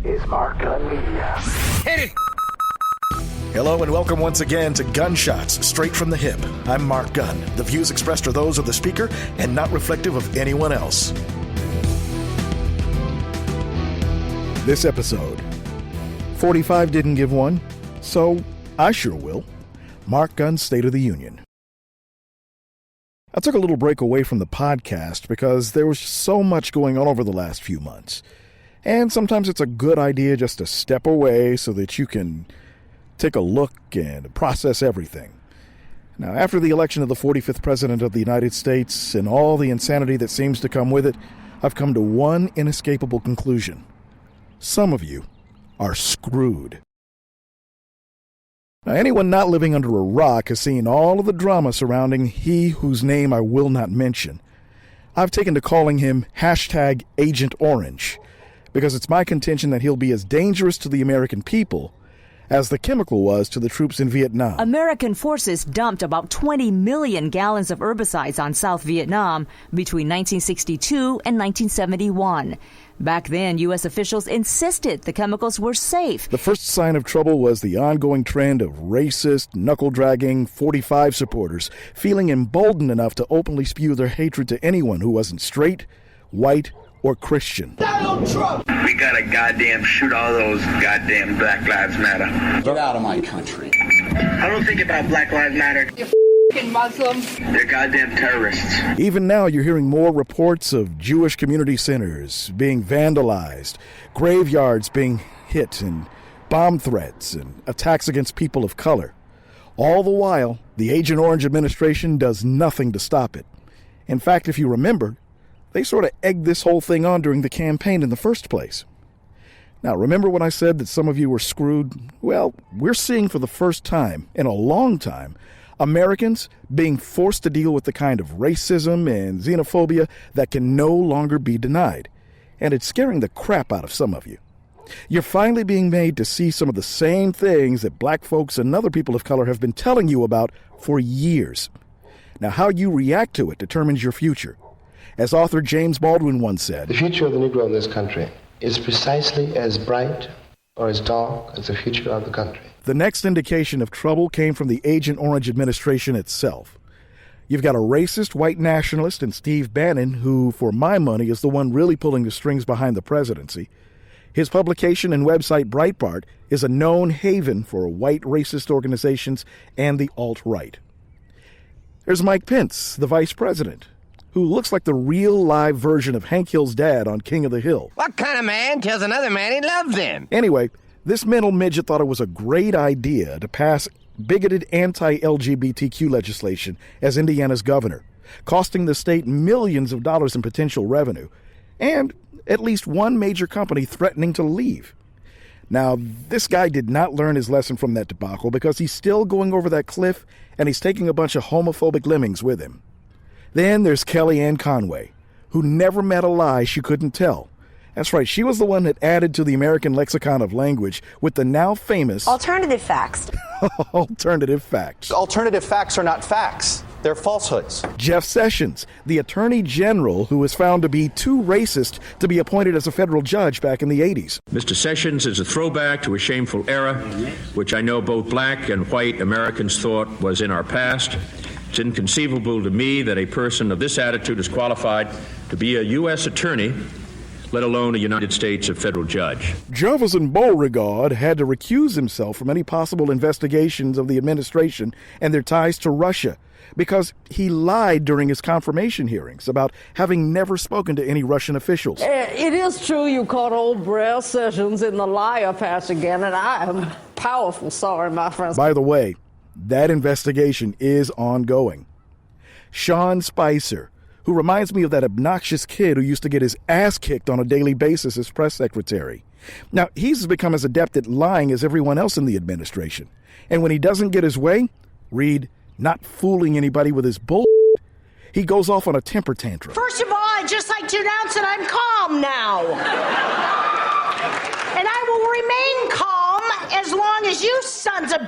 is Mark Gunn Media. Hit it! Hello and welcome once again to Gunshots Straight from the Hip. I'm Mark Gunn. The views expressed are those of the speaker and not reflective of anyone else. This episode, 45 didn't give one, so I sure will. Mark Gunn's State of the Union. I took a little break away from the podcast because there was so much going on over the last few months. And sometimes it's a good idea just to step away so that you can take a look and process everything. Now, after the election of the 45th President of the United States and all the insanity that seems to come with it, I've come to one inescapable conclusion. Some of you are screwed. Now, anyone not living under a rock has seen all of the drama surrounding he whose name I will not mention. I've taken to calling him #Agent Orange because it's my contention that he'll be as dangerous to the American people as the chemical was to the troops in Vietnam. American forces dumped about 20 million gallons of herbicides on South Vietnam between 1962 and 1971. Back then, U.S. officials insisted the chemicals were safe. The first sign of trouble was the ongoing trend of racist, knuckle-dragging 45 supporters feeling emboldened enough to openly spew their hatred to anyone who wasn't straight, white, or Christian. Donald Trump! We gotta goddamn shoot all those goddamn Black Lives Matter. Get out of my country. I don't think about Black Lives Matter. You f***ing Muslims. They're goddamn terrorists. Even now, you're hearing more reports of Jewish community centers being vandalized, graveyards being hit, and bomb threats and attacks against people of color. All the while, the Agent Orange administration does nothing to stop it. In fact, if you remember, they sort of egged this whole thing on during the campaign in the first place. Now, remember when I said that some of you were screwed? Well, we're seeing for the first time in a long time Americans being forced to deal with the kind of racism and xenophobia that can no longer be denied. And it's scaring the crap out of some of you. You're finally being made to see some of the same things that black folks and other people of color have been telling you about for years. Now, how you react to it determines your future. As author James Baldwin once said, "The future of the Negro in this country is precisely as bright or as dark as the future of the country." The next indication of trouble came from the Agent Orange administration itself. You've got a racist white nationalist in Steve Bannon, who, for my money, is the one really pulling the strings behind the presidency. His publication and website Breitbart is a known haven for white racist organizations and the alt-right. There's Mike Pence, the vice president, who looks like the real live version of Hank Hill's dad on King of the Hill. What kind of man tells another man he loves him? Anyway, this mental midget thought it was a great idea to pass bigoted anti-LGBTQ legislation as Indiana's governor, costing the state millions of dollars in potential revenue, and at least one major company threatening to leave. Now, this guy did not learn his lesson from that debacle because he's still going over that cliff and he's taking a bunch of homophobic lemmings with him. Then there's Kellyanne Conway, who never met a lie she couldn't tell. That's right, she was the one that added to the American lexicon of language with the now famous alternative facts. Alternative facts. Alternative facts are not facts. They're falsehoods. Jeff Sessions, the Attorney General who was found to be too racist to be appointed as a federal judge back in the 80s. Mr. Sessions is a throwback to a shameful era, which I know both black and white Americans thought was in our past. It's inconceivable to me that a person of this attitude is qualified to be a U.S. attorney, let alone a United States federal judge. Jefferson Beauregard had to recuse himself from any possible investigations of the administration and their ties to Russia because he lied during his confirmation hearings about having never spoken to any Russian officials. It is true you caught old Brer Sessions in the liar patch again, and I am powerful sorry, my friends. By the way, that investigation is ongoing. Sean Spicer, who reminds me of that obnoxious kid who used to get his ass kicked on a daily basis as press secretary. Now, he's become as adept at lying as everyone else in the administration. And when he doesn't get his way, read, not fooling anybody with his bull, he goes off on a temper tantrum. First of all, I'd just like to announce that I'm calm now. And I will remain calm as long as you sons of...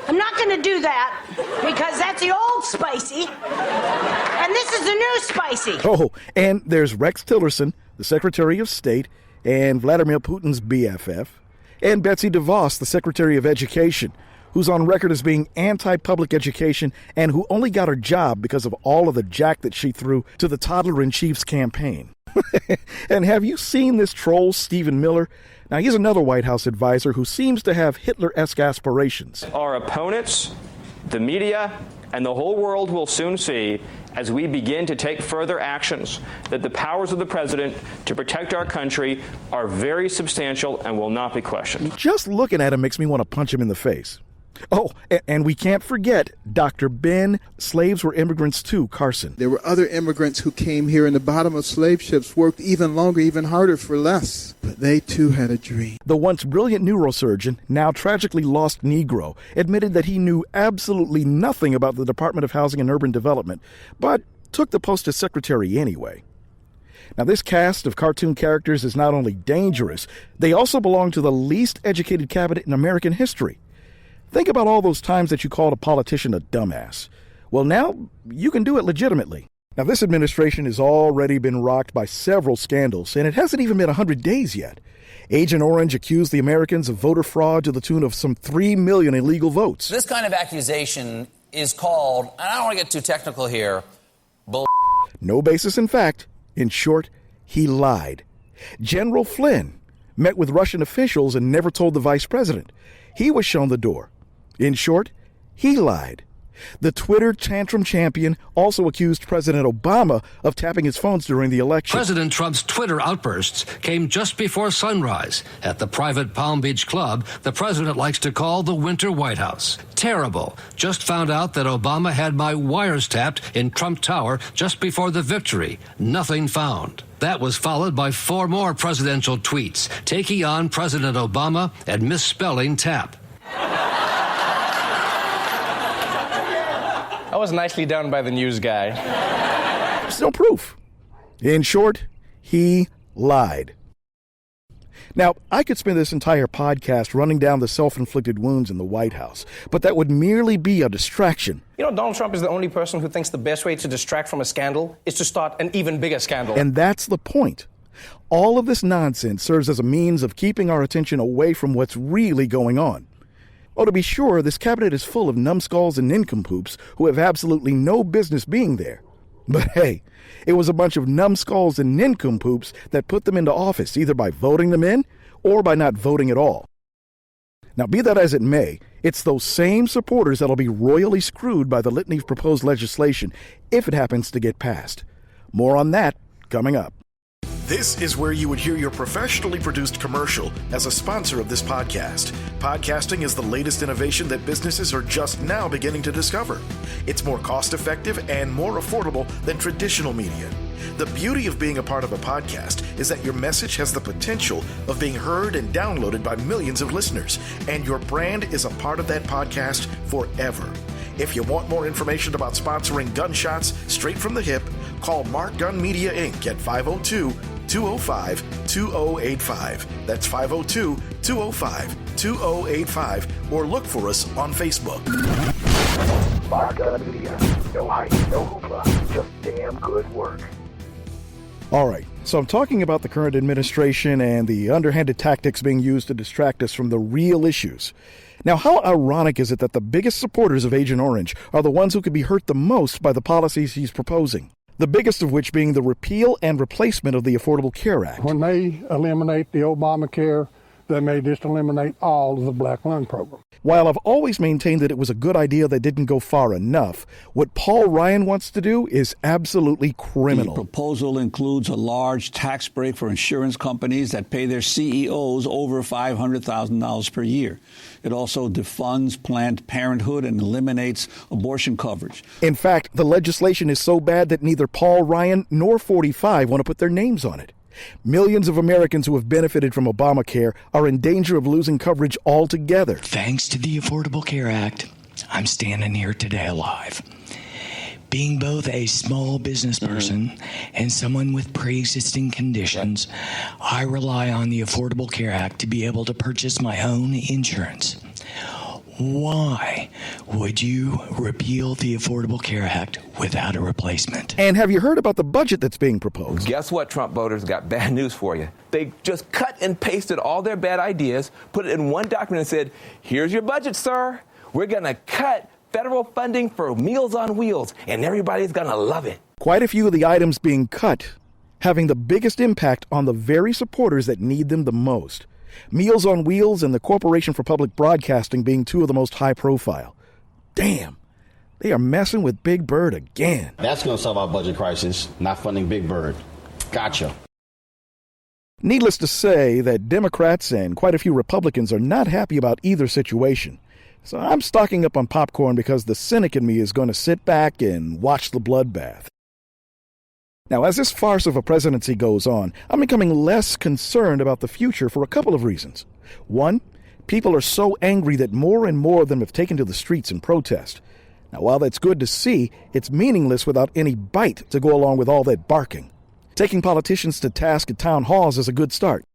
I'm not going to do that because that's the old spicy and this is the new spicy. Oh, and there's Rex Tillerson, the Secretary of State and Vladimir Putin's BFF, and Betsy DeVos, the Secretary of Education, who's on record as being anti-public education and who only got her job because of all of the jack that she threw to the toddler-in-chief's campaign. And have you seen this troll, Stephen Miller? Now, he's another White House advisor who seems to have Hitler-esque aspirations. Our opponents, the media, and the whole world will soon see, as we begin to take further actions, that the powers of the president to protect our country are very substantial and will not be questioned. Just looking at him makes me want to punch him in the face. Oh, and we can't forget Dr. Ben, Slaves Were Immigrants Too, Carson. There were other immigrants who came here in the bottom of slave ships, worked even longer, even harder for less. But they too had a dream. The once brilliant neurosurgeon, now tragically lost Negro, admitted that he knew absolutely nothing about the Department of Housing and Urban Development, but took the post as secretary anyway. Now, this cast of cartoon characters is not only dangerous, they also belong to the least educated cabinet in American history. Think about all those times that you called a politician a dumbass. Well, now you can do it legitimately. Now, this administration has already been rocked by several scandals, and it hasn't even been 100 days yet. Agent Orange accused the Americans of voter fraud to the tune of some 3 million illegal votes. This kind of accusation is called, and I don't want to get too technical here, bull. No basis in fact. In short, he lied. General Flynn met with Russian officials and never told the vice president. He was shown the door. In short, he lied. The Twitter tantrum champion also accused President Obama of tapping his phones during the election. President Trump's Twitter outbursts came just before sunrise at the private Palm Beach club the president likes to call the Winter White House. Terrible. Just found out that Obama had my wires tapped in Trump Tower just before the victory. Nothing found. That was followed by 4 more presidential tweets taking on President Obama and misspelling tap. I was nicely done by the news guy. There's no proof. In short, he lied. Now, I could spend this entire podcast running down the self-inflicted wounds in the White House, but that would merely be a distraction. You know, Donald Trump is the only person who thinks the best way to distract from a scandal is to start an even bigger scandal. And that's the point. All of this nonsense serves as a means of keeping our attention away from what's really going on. Oh, to be sure, this cabinet is full of numbskulls and nincompoops who have absolutely no business being there. But hey, it was a bunch of numbskulls and nincompoops that put them into office, either by voting them in or by not voting at all. Now, be that as it may, it's those same supporters that'll be royally screwed by the litany of proposed legislation if it happens to get passed. More on that coming up. This is where you would hear your professionally produced commercial as a sponsor of this podcast. Podcasting is the latest innovation that businesses are just now beginning to discover. It's more cost-effective and more affordable than traditional media. The beauty of being a part of a podcast is that your message has the potential of being heard and downloaded by millions of listeners, and your brand is a part of that podcast forever. If you want more information about sponsoring Gunshots straight from the hip, call Mark Gunn Media Inc. at 502-205-2085. That's 502-205-2085. Or look for us on Facebook. Mark Gunn Media. No hype, no hoopla, just damn good work. All right, so I'm talking about the current administration and the underhanded tactics being used to distract us from the real issues. Now, how ironic is it that the biggest supporters of Agent Orange are the ones who could be hurt the most by the policies he's proposing? The biggest of which being the repeal and replacement of the Affordable Care Act. When they eliminate the Obamacare, they may just eliminate all of the Black Lung Program. While I've always maintained that it was a good idea that didn't go far enough, what Paul Ryan wants to do is absolutely criminal. The proposal includes a large tax break for insurance companies that pay their CEOs over $500,000 per year. It also defunds Planned Parenthood and eliminates abortion coverage. In fact, the legislation is so bad that neither Paul Ryan nor 45 want to put their names on it. Millions of Americans who have benefited from Obamacare are in danger of losing coverage altogether. Thanks to the Affordable Care Act, I'm standing here today alive. Being both a small business person and someone with pre-existing conditions, I rely on the Affordable Care Act to be able to purchase my own insurance. Why would you repeal the Affordable Care Act without a replacement? And have you heard about the budget that's being proposed? Guess what, Trump voters? Got bad news for you. They just cut and pasted all their bad ideas, put it in one document and said, here's your budget, sir. We're going to cut federal funding for Meals on Wheels, and everybody's going to love it. Quite a few of the items being cut having the biggest impact on the very supporters that need them the most. Meals on Wheels and the Corporation for Public Broadcasting being two of the most high profile. Damn, they are messing with Big Bird again. That's going to solve our budget crisis, not funding Big Bird. Gotcha. Needless to say that Democrats and quite a few Republicans are not happy about either situation. So I'm stocking up on popcorn because the cynic in me is going to sit back and watch the bloodbath. Now, as this farce of a presidency goes on, I'm becoming less concerned about the future for a couple of reasons. One, people are so angry that more and more of them have taken to the streets in protest. Now, while that's good to see, it's meaningless without any bite to go along with all that barking. Taking politicians to task at town halls is a good start.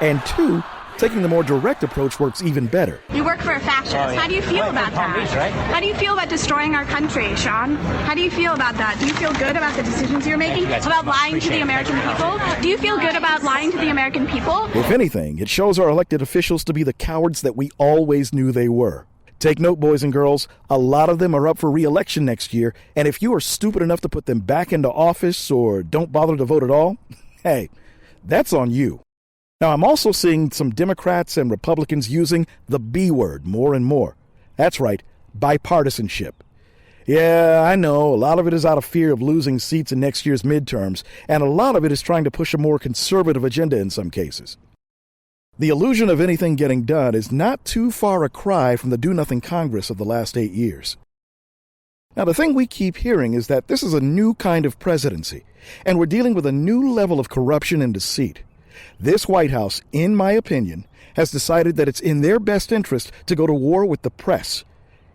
And two, taking the more direct approach works even better. You work for a fascist. How do you feel about that? How do you feel about destroying our country, Sean? How do you feel about that? Do you feel good about the decisions you're making? About lying to the American people? Do you feel good about lying to the American people? If anything, it shows our elected officials to be the cowards that we always knew they were. Take note, boys and girls, a lot of them are up for re-election next year, and if you are stupid enough to put them back into office or don't bother to vote at all, hey, that's on you. Now, I'm also seeing some Democrats and Republicans using the B word more and more. That's right, bipartisanship. Yeah, I know, a lot of it is out of fear of losing seats in next year's midterms, and a lot of it is trying to push a more conservative agenda in some cases. The illusion of anything getting done is not too far a cry from the do-nothing Congress of the last 8 years. Now, the thing we keep hearing is that this is a new kind of presidency, and we're dealing with a new level of corruption and deceit. This White House, in my opinion, has decided that it's in their best interest to go to war with the press.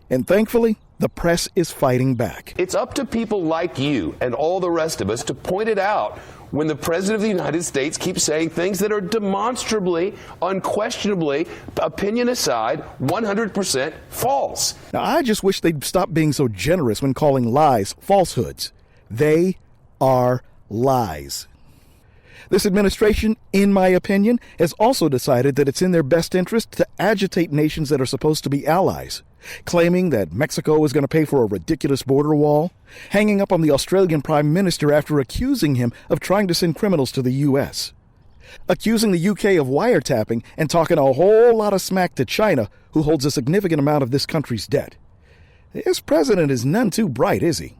And thankfully, the press is fighting back. It's up to people like you and all the rest of us to point it out when the President of the United States keeps saying things that are demonstrably, unquestionably, opinion aside, 100% false. Now, I just wish they'd stop being so generous when calling lies falsehoods. They are lies. This administration, in my opinion, has also decided that it's in their best interest to agitate nations that are supposed to be allies, claiming that Mexico is going to pay for a ridiculous border wall, hanging up on the Australian Prime Minister after accusing him of trying to send criminals to the U.S., accusing the UK of wiretapping and talking a whole lot of smack to China, who holds a significant amount of this country's debt. This president is none too bright, is he?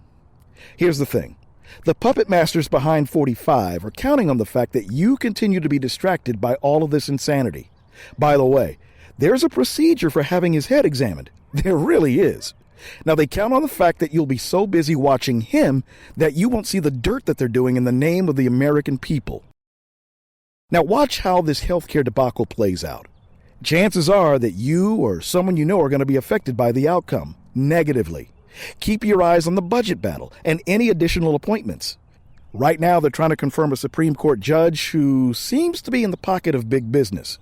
Here's the thing. The puppet masters behind 45 are counting on the fact that you continue to be distracted by all of this insanity. By the way, there's a procedure for having his head examined. There really is. Now, they count on the fact that you'll be so busy watching him that you won't see the dirt that they're doing in the name of the American people. Now, watch how this healthcare debacle plays out. Chances are that you or someone you know are going to be affected by the outcome, negatively. Keep your eyes on the budget battle and any additional appointments. Right now, they're trying to confirm a Supreme Court judge who seems to be in the pocket of big business.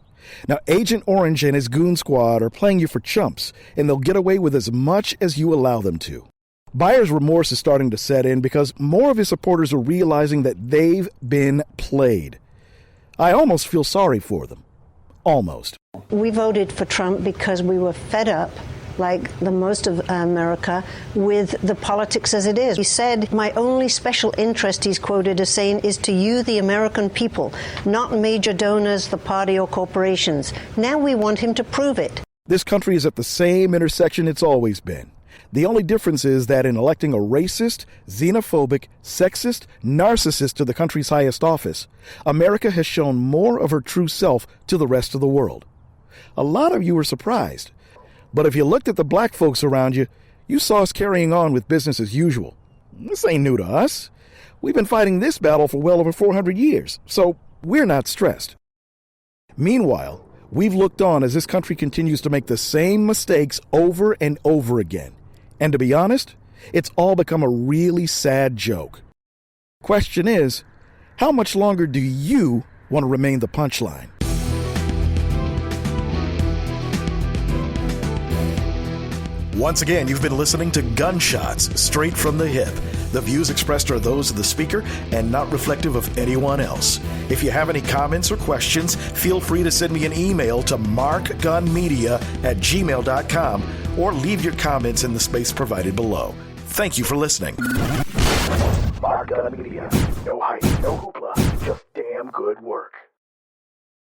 Now, Agent Orange and his goon squad are playing you for chumps, and they'll get away with as much as you allow them to. Buyer's remorse is starting to set in because more of his supporters are realizing that they've been played. I almost feel sorry for them. Almost. We voted for Trump because we were fed up, like the most of America, with the politics as it is. He said, my only special interest, he's quoted as saying, is to you, the American people, not major donors, the party or corporations. Now we want him to prove it. This country is at the same intersection it's always been. The only difference is that in electing a racist, xenophobic, sexist, narcissist to the country's highest office, America has shown more of her true self to the rest of the world. A lot of you were surprised. But if you looked at the black folks around you, you saw us carrying on with business as usual. This ain't new to us. We've been fighting this battle for well over 400 years, so we're not stressed. Meanwhile, we've looked on as this country continues to make the same mistakes over and over again. And to be honest, it's all become a really sad joke. Question is, how much longer do you want to remain the punchline. Once again, you've been listening to Gunshots, straight from the hip. The views expressed are those of the speaker and not reflective of anyone else. If you have any comments or questions, feel free to send me an email to markgunnmedia@gmail.com or leave your comments in the space provided below. Thank you for listening. Mark Gunn Media. No hype, no hoopla, just damn good work.